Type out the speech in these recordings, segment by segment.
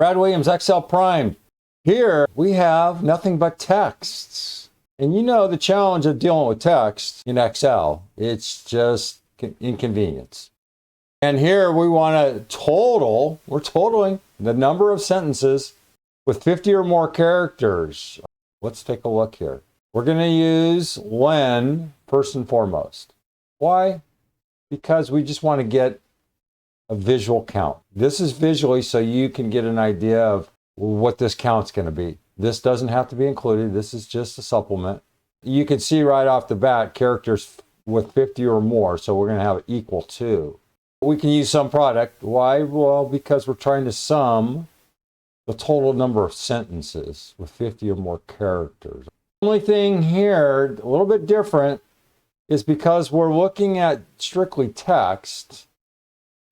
Brad Williams, Excel Prime. Here we have nothing but texts. And you know the challenge of dealing with text in Excel, it's just inconvenience. And here we want to we're totaling the number of sentences with 50 or more characters. Let's take a look here. We're going to use LEN first and foremost. Why? Because we just want to get a visual count. This is visually so you can get an idea of what this count's going to be. This doesn't have to be included. This is just a supplement. You can see right off the bat characters with 50 or more, so we're going to have equal to. We can use SUMPRODUCT. Why? Well, because we're trying to sum the total number of sentences with 50 or more characters. The only thing here, a little bit different, is because we're looking at strictly text,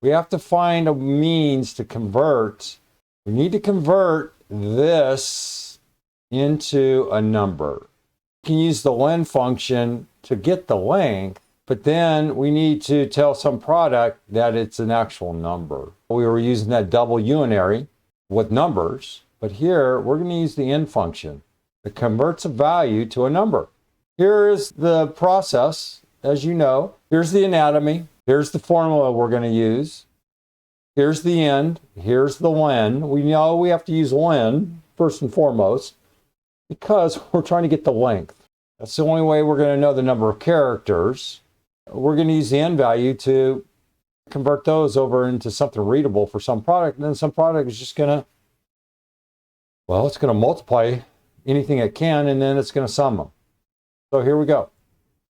we have to find a means to convert. We need to convert this into a number. You can use the LEN function to get the length, but then we need to tell SUMPRODUCT that it's an actual number. We were using that double unary with numbers, but here we're going to use the N function. It converts a value to a number. Here is the process, as you know. Here's the anatomy. Here's the formula we're going to use. Here's the end. Here's the LEN. We know we have to use LEN first and foremost because we're trying to get the length. That's the only way we're going to know the number of characters. We're going to use the N value to convert those over into something readable for SUMPRODUCT. And then SUMPRODUCT is just going to, well, it's going to multiply anything it can, and then it's going to sum them. So here we go.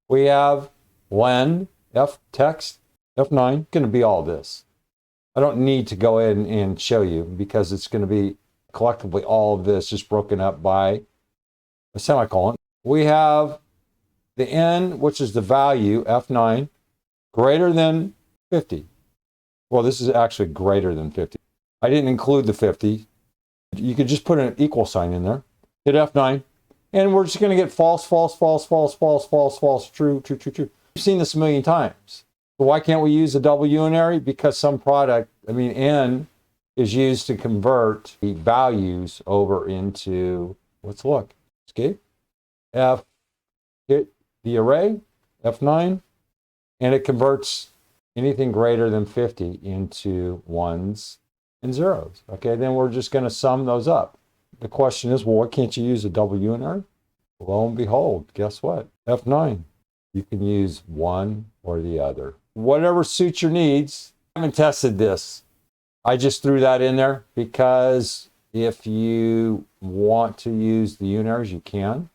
We have LEN, F text, F9, going to be all this. I don't need to go in and show you because it's going to be collectively all of this just broken up by a semicolon. We have the N, which is the value, F9, greater than 50. Well, this is actually greater than 50. I didn't include the 50. You could just put an equal sign in there. Hit F9. And we're just going to get false, false, false, false, false, false, false, true, true, true, true. We've seen this a million times. So why can't we use a double unary? Because N is used to convert the values over into, let's look, escape, F, hit the array, F9, and it converts anything greater than 50 into ones and zeros. Okay, then we're just going to sum those up. The question is, well, why can't you use a double unary? Lo and behold, guess what? F9. You can use one or the other. Whatever suits your needs. I haven't tested this. I just threw that in there because if you want to use the unaries, you can.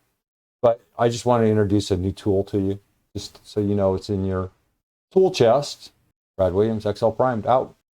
But I just want to introduce a new tool to you, just so you know it's in your tool chest. Brad Williams, Excel Primed, out.